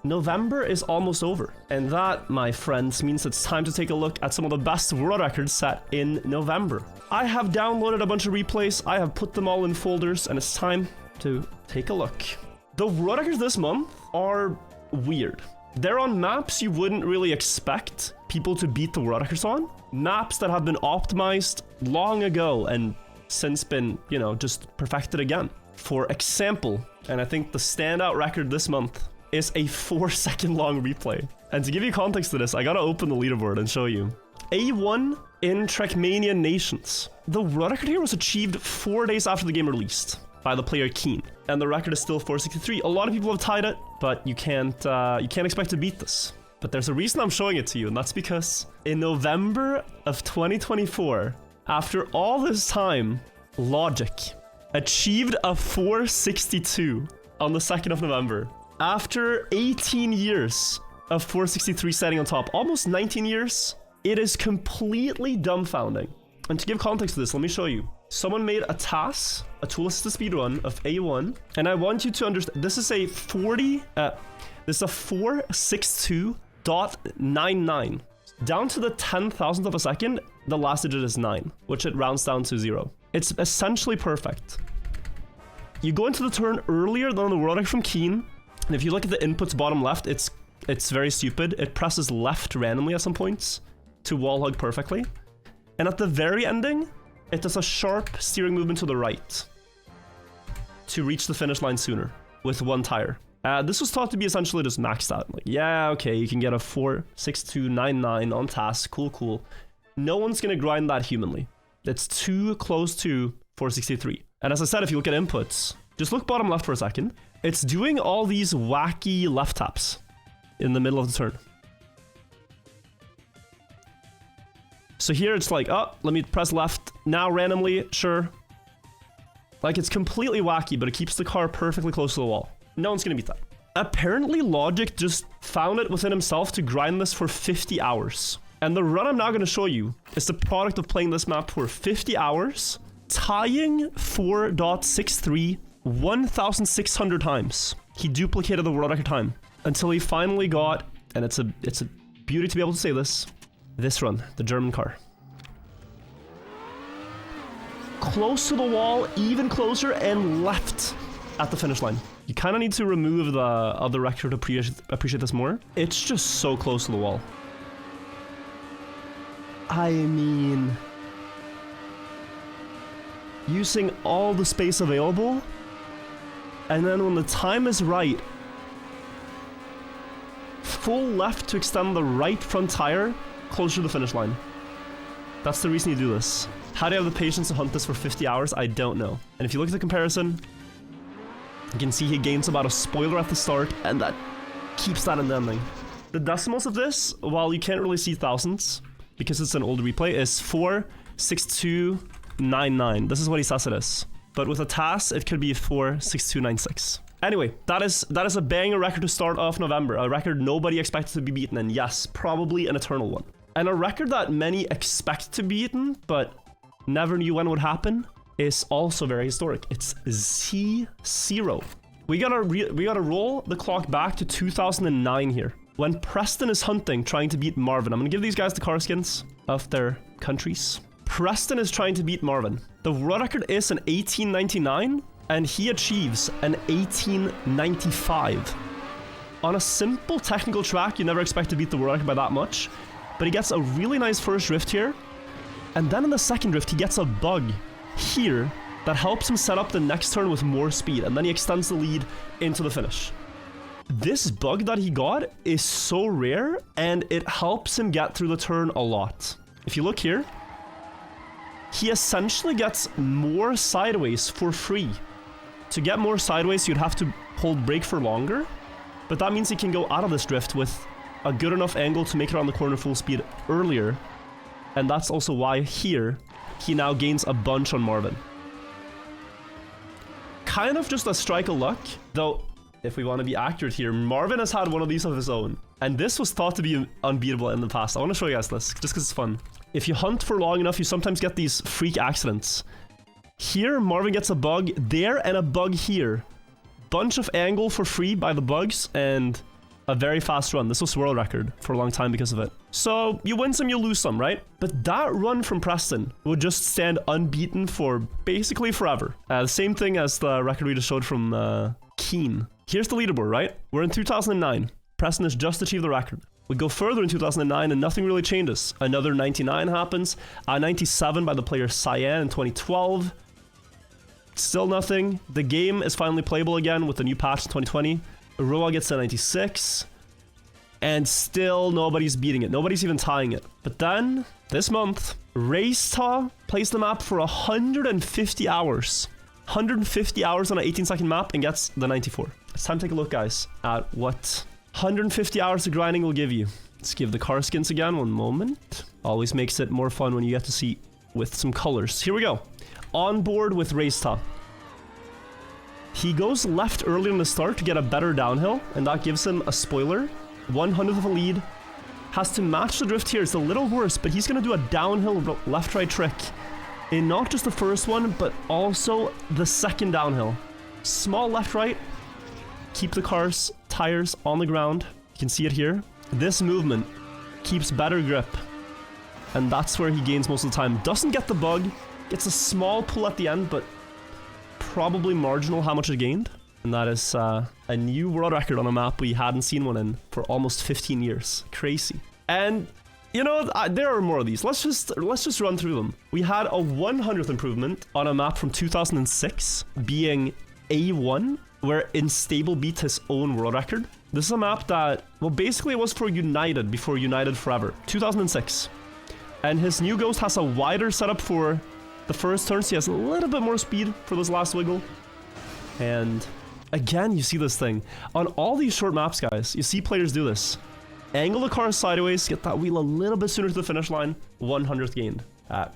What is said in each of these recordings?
November is almost over, and that, my friends, means it's time to take a look at some of the best world records set in November. I have downloaded a bunch of replays, I have put them all in folders, and it's time to take a look. The world records this month are weird. They're on maps you wouldn't really expect people to beat the world records on. Maps that have been optimized long ago and since been, you know, just perfected again. For example, and I think the standout record this month is a 4-second long replay. And to give you context to this, I gotta open the leaderboard and show you. A1 in TrackMania Nations. The world record here was achieved 4 days after the game released by the player Keen, and the record is still 463. A lot of people have tied it, but you can't expect to beat this. But there's a reason I'm showing it to you, and that's because in November of 2024, after all this time, Logic achieved a 462 on the 2nd of November. After 18 years of 463 setting on top, almost 19 years, it is completely dumbfounding. And to give context to this, let me show you. Someone made a TAS, a tool assisted speedrun of A1, and I want you to understand, this is a 462.99. Down to the 10,000th of a second, the last digit is 9, which it rounds down to 0. It's essentially perfect. You go into the turn earlier than the world record from Keen, and if you look at the inputs bottom left, it's very stupid. It presses left randomly at some points to wall hug perfectly. And at the very ending, it does a sharp steering movement to the right to reach the finish line sooner with one tire. This was thought to be essentially just maxed out. Like, yeah, okay, you can get a 462.99 on task. Cool, cool. No one's gonna grind that humanly. It's too close to 463. And as I said, if you look at inputs, just look bottom left for a second. It's doing all these wacky left taps in the middle of the turn. So here it's like, oh, let me press left now randomly, sure. Like, it's completely wacky, but it keeps the car perfectly close to the wall. No one's gonna beat that. Apparently Logic just found it within himself to grind this for 50 hours. And the run I'm now gonna show you is the product of playing this map for 50 hours, tying 4.63 1,600 times. He duplicated the world record time until he finally got, and it's a beauty to be able to say this run, the German car. Close to the wall, even closer, and left at the finish line. You kind of need to remove the other record to appreciate this more. It's just so close to the wall. I mean, using all the space available, and then when the time is right, full left to extend the right front tire closer to the finish line. That's the reason you do this. How do you have the patience to hunt this for 50 hours? I don't know. And if you look at the comparison, you can see he gains about a spoiler at the start, and that keeps that in the ending. The decimals of this, while you can't really see thousands, because it's an old replay, is 462.99. This is what he says it is. But with a TAS, it could be 462.96. Anyway, that is a banger record to start off November. A record nobody expected to be beaten, and yes, probably an eternal one. And a record that many expect to be beaten, but never knew when would happen, is also very historic. It's Z0. We gotta roll the clock back to 2009 here, when Preston is hunting, trying to beat Marvin. I'm gonna give these guys the car skins of their countries. Preston is trying to beat Marvin. The world record is an 1899, and he achieves an 1895. On a simple technical track, you never expect to beat the world record by that much, but he gets a really nice first drift here, and then in the second drift, he gets a bug here that helps him set up the next turn with more speed, and then he extends the lead into the finish. This bug that he got is so rare, and it helps him get through the turn a lot. If you look here, he essentially gets more sideways for free. To get more sideways, you'd have to hold brake for longer, but that means he can go out of this drift with a good enough angle to make it around the corner full speed earlier, and that's also why here, he now gains a bunch on Marvin. Kind of just a strike of luck, though if we want to be accurate here, Marvin has had one of these of his own, and this was thought to be unbeatable in the past. I want to show you guys this, just because it's fun. If you hunt for long enough, you sometimes get these freak accidents. Here, Marvin gets a bug there and a bug here. Bunch of angle for free by the bugs, and a very fast run. This was world record for a long time because of it. So you win some, you lose some, right? But that run from Preston would just stand unbeaten for basically forever. The same thing as the record we just showed from Keen. Here's the leaderboard, right? We're in 2009. Preston has just achieved the record. We go further in 2009 and nothing really changes. Another 99 happens. 97 by the player Cyan in 2012. Still nothing. The game is finally playable again with the new patch in 2020. Roa gets to 96. And still nobody's beating it. Nobody's even tying it. But then, this month, Raceta plays the map for 150 hours. 150 hours on an 18-second map and gets the 94. It's time to take a look, guys, at what 150 hours of grinding will give you. Let's give the car skins again, one moment. Always makes it more fun when you get to see with some colors. Here we go. On board with Raceta. He goes left early in the start to get a better downhill, and that gives him a spoiler. 100th of a lead. Has to match the drift here. It's a little worse, but he's going to do a downhill left-right trick. In not just the first one, but also the second downhill. Small left-right. Keep the car's tires on the ground. You can see it here. This movement keeps better grip. And that's where he gains most of the time. Doesn't get the bug. Gets a small pull at the end, but probably marginal how much it gained. And that is a new world record on a map we hadn't seen one in for almost 15 years. Crazy. And you know, there are more of these. Let's just run through them. We had a 100th improvement on a map from 2006, being A1, where Instable beat his own world record. This is a map that, well, basically it was for United before United Forever, 2006. And his new Ghost has a wider setup for the first turn, so he has a little bit more speed for this last wiggle. And again, you see this thing. On all these short maps, guys, you see players do this. Angle the car sideways, get that wheel a little bit sooner to the finish line, 100th gained.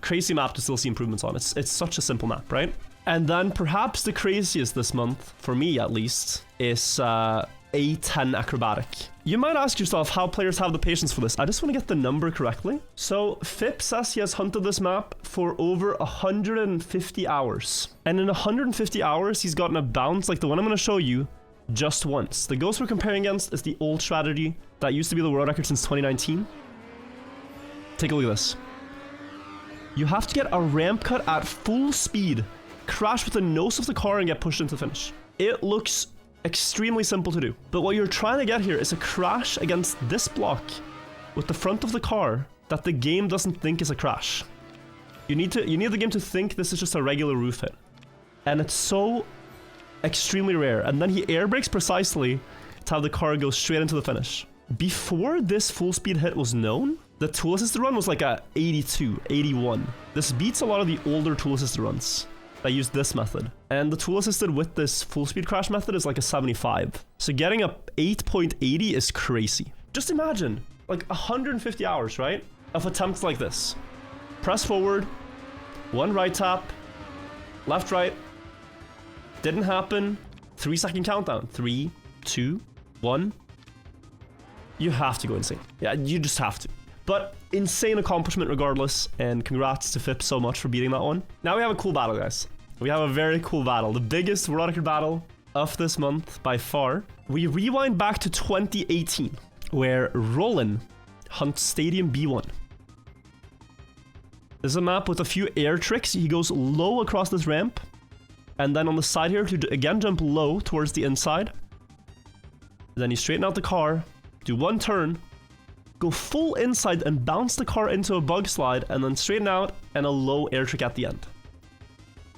Crazy map to still see improvements on. It's such a simple map, right? And then perhaps the craziest this month, for me at least, is A10 acrobatic. You might ask yourself how players have the patience for this. I just want to get the number correctly. So Fip says he has hunted this map for over 150 hours. And in 150 hours, he's gotten a bounce like the one I'm going to show you just once. The ghost we're comparing against is the old strategy that used to be the world record since 2019. Take a look at this. You have to get a ramp cut at full speed, crash with the nose of the car and get pushed into the finish. It looks extremely simple to do, but what you're trying to get here is a crash against this block with the front of the car that the game doesn't think is a crash. You need the game to think this is just a regular roof hit, and it's so extremely rare. And then he air brakes precisely to have the car go straight into the finish. Before this full speed hit was known, the tool assisted run was like a 82, 81. This beats a lot of the older tool assisted runs that use this method. And the tool assisted with this full speed crash method is like a 75. So getting a 8.80 is crazy. Just imagine like 150 hours, right? Of attempts like this. Press forward, one right tap, left right. Didn't happen. 3-second countdown. 3, 2, 1. You have to go insane. Yeah, you just have to. But insane accomplishment regardless, and congrats to Fip so much for beating that one. Now we have a cool battle, guys. We have a very cool battle. The biggest world record battle of this month by far. We rewind back to 2018, where Roland hunts Stadium B1. This is a map with a few air tricks. He goes low across this ramp, and then on the side here to again jump low towards the inside. Then you straighten out the car, do one turn, go full inside and bounce the car into a bug slide, and then straighten out and a low air trick at the end.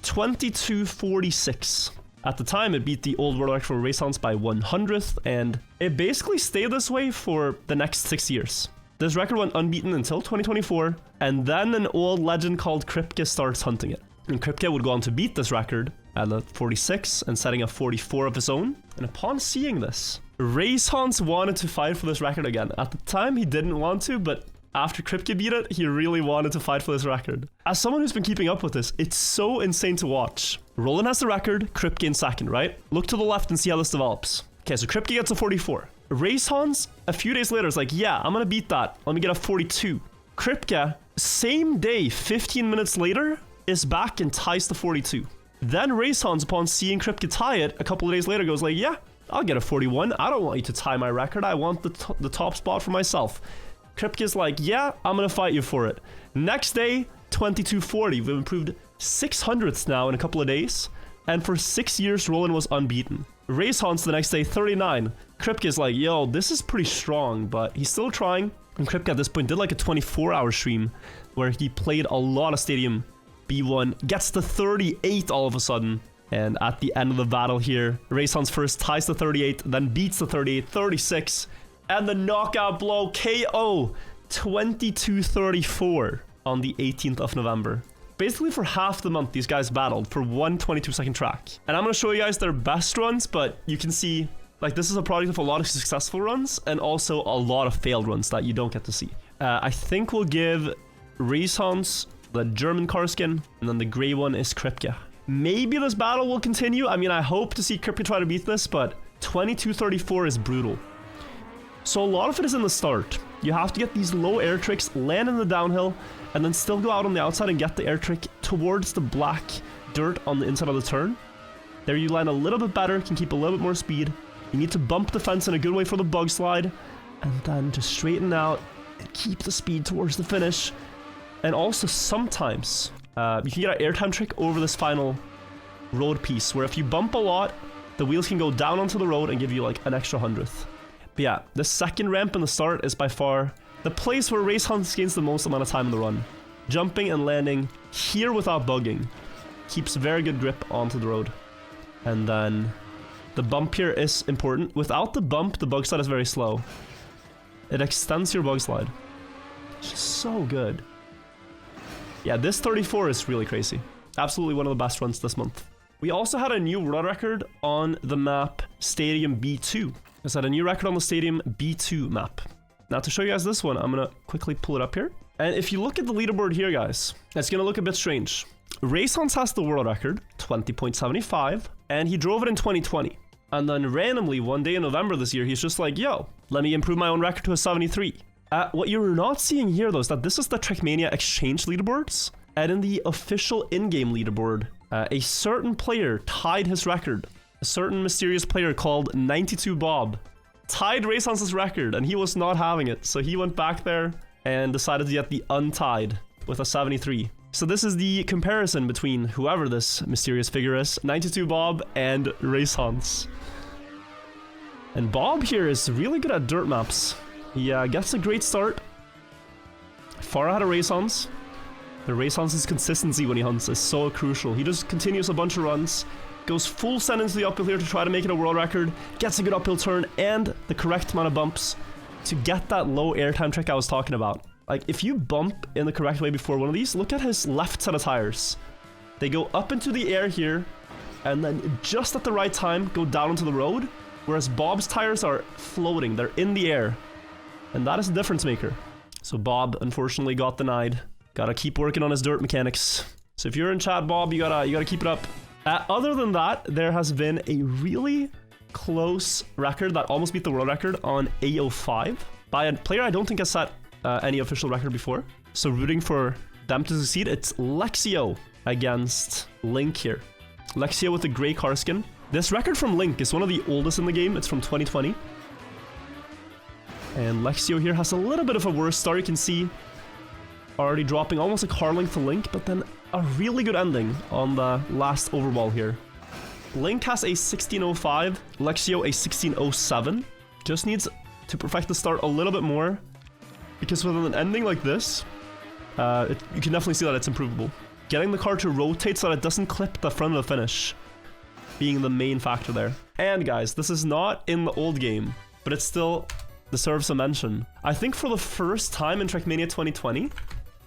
22:46. At the time, it beat the old world record for race hunts by 100th, and it basically stayed this way for the next 6 years. This record went unbeaten until 2024, and then an old legend called Kripke starts hunting it. And Kripke would go on to beat this record at 46 and setting a 44 of his own. And upon seeing this, Race Hans wanted to fight for this record again. At the time, he didn't want to, but after Kripke beat it, he really wanted to fight for this record. As someone who's been keeping up with this, it's so insane to watch. Roland has the record, Kripke in second, right? Look to the left and see how this develops. Okay, so Kripke gets a 44. Race Hans, a few days later, is like, yeah, I'm gonna beat that. Let me get a 42. Kripke, same day, 15 minutes later, is back and ties the 42. Then Race Hans, upon seeing Kripke tie it, a couple of days later goes like, yeah, I'll get a 41. I don't want you to tie my record. I want the top spot for myself. Kripke's like, yeah, I'm gonna fight you for it. Next day, 2240. We've improved 600ths now in a couple of days. And for 6 years, Roland was unbeaten. Race Hans the next day, 39. Kripke's like, yo, this is pretty strong, but he's still trying. And Kripke at this point did like a 24-hour stream where he played a lot of Stadium B1, gets to 38 all of a sudden. And at the end of the battle here, Race Hans first ties the 38, then beats the 38, 36. And the knockout blow, KO, 2234 on the 18th of November. Basically for half the month, these guys battled for one 22-second track. And I'm going to show you guys their best runs, but you can see, like, this is a product of a lot of successful runs and also a lot of failed runs that you don't get to see. I think we'll give Race Hans the German car skin, and then the gray one is Kripke. Maybe this battle will continue. I mean, I hope to see Kripke try to beat this, but 2234 is brutal. So a lot of it is in the start. You have to get these low air tricks, land in the downhill, and then still go out on the outside and get the air trick towards the black dirt on the inside of the turn. There you land a little bit better, can keep a little bit more speed. You need to bump the fence in a good way for the bug slide, and then just straighten out and keep the speed towards the finish. And also sometimes you can get an airtime trick over this final road piece, where if you bump a lot, the wheels can go down onto the road and give you like an extra 100th. But yeah, the second ramp in the start is by far the place where Race Hans gains the most amount of time in the run. Jumping and landing here without bugging keeps very good grip onto the road. And then the bump here is important. Without the bump, the bug slide is very slow. It extends your bug slide. It's just so good. Yeah, this 34 is really crazy. Absolutely one of the best runs this month. We also had a new world record on the map Stadium B2. I set a new record on the Stadium B2 map. Now to show you guys this one, I'm gonna quickly pull it up here. And if you look at the leaderboard here, guys, it's gonna look a bit strange. Race Hans has the world record, 20.75, and he drove it in 2020. And then randomly, one day in November this year, he's just like, yo, let me improve my own record to a 73. What you're not seeing here, though, is that this is the TrackMania exchange leaderboards. And in the official in-game leaderboard, a certain player tied his record. A certain mysterious player called 92 Bob tied Race Hans's record, and he was not having it. So he went back there and decided to get the untied with a 73. So this is the comparison between whoever this mysterious figure is, 92 Bob and Race Hans. And Bob here is really good at dirt maps. He gets a great start. Far ahead of Race Hans. The Race Hans's consistency when he hunts is so crucial. He just continues a bunch of runs, goes full send into the uphill here to try to make it a world record, gets a good uphill turn and the correct amount of bumps to get that low airtime trick I was talking about. Like, if you bump in the correct way before one of these, look at his left set of tires. They go up into the air here, and then just at the right time, go down into the road, whereas Bob's tires are floating. They're in the air. And that is a difference maker. So Bob, unfortunately, got denied. Gotta keep working on his dirt mechanics. So if you're in chat, Bob, you gotta keep it up. Other than that, there has been a really close record that almost beat the world record on AO5 by a player I don't think has set any official record before. So rooting for them to succeed. It's Lexio against Link here. Lexio with the gray car skin. This record from Link is one of the oldest in the game. It's from 2020. And Lexio here has a little bit of a worse start. You can see already dropping almost a car length to Link, but then a really good ending on the last overwall here. Link has a 1605, Lexio a 1607. Just needs to perfect the start a little bit more, because with an ending like this, you can definitely see that it's improvable. Getting the car to rotate so that it doesn't clip the front of the finish being the main factor there. And guys, this is not in the old game, but it still deserves a mention. I think for the first time in TrackMania 2020,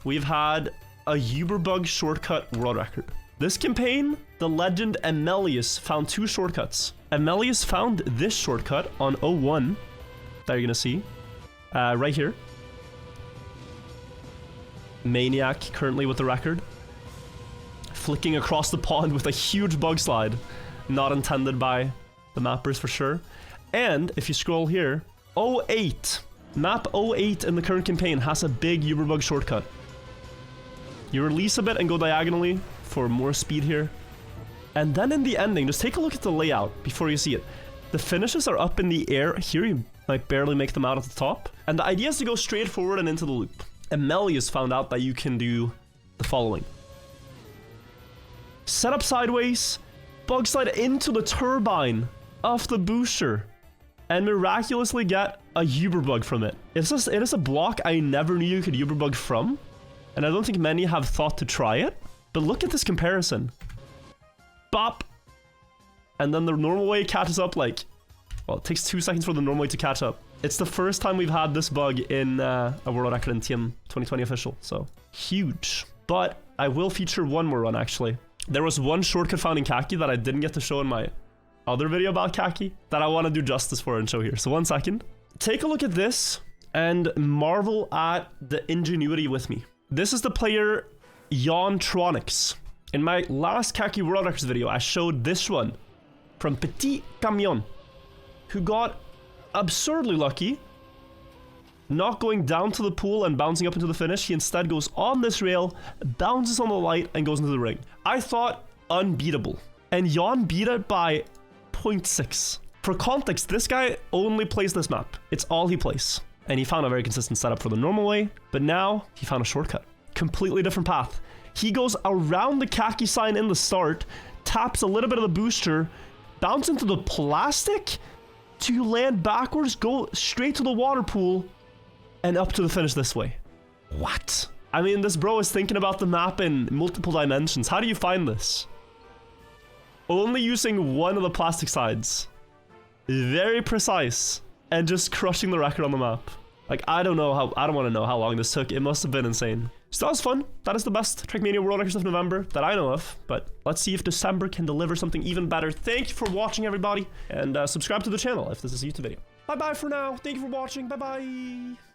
we've had a Uberbug shortcut world record. This campaign, the legend Emelius found two shortcuts. Emelius found this shortcut on 01 that you're gonna see right here. Maniac currently with the record. Flicking across the pond with a huge bug slide. Not intended by the mappers for sure. And if you scroll here, 08. Map 08 in the current campaign has a big Uberbug shortcut. You release a bit and go diagonally for more speed here. And then in the ending, just take a look at the layout before you see it. The finishes are up in the air. Here you might barely make them out at the top. And the idea is to go straight forward and into the loop. And Melius found out that you can do the following. Set up sideways, bug slide into the turbine of the booster, and miraculously get a Uber bug from it. It is a block I never knew you could Uber bug from, and I don't think many have thought to try it. But look at this comparison. Bop! And then the normal way catches up like... Well, it takes 2 seconds for the normal way to catch up. It's the first time we've had this bug in a world record in TM 2020 official, so huge. But I will feature one more run, actually. There was one shortcut found in Kacky that I didn't get to show in my other video about Kacky that I want to do justice for and show here. So 1 second. Take a look at this and marvel at the ingenuity with me. This is the player Yontronics. In my last Kacky World Records video, I showed this one from Petit Camion, who got absurdly lucky, not going down to the pool and bouncing up into the finish. He instead goes on this rail, bounces on the light, and goes into the ring. I thought unbeatable. And Jan beat it by 0.6. For context, this guy only plays this map. It's all he plays. And he found a very consistent setup for the normal way, but now he found a shortcut. Completely different path. He goes around the Kacky sign in the start, taps a little bit of the booster, bounce into the plastic to land backwards, go straight to the water pool, and up to the finish this way. What? I mean, this bro is thinking about the map in multiple dimensions. How do you find this? Only using one of the plastic sides. Very precise. And just crushing the record on the map. Like, I don't want to know how long this took. It must have been insane. So that was fun. That is the best TrackMania World Records of November that I know of. But let's see if December can deliver something even better. Thank you for watching, everybody. And subscribe to the channel if this is a YouTube video. Bye-bye for now. Thank you for watching. Bye-bye.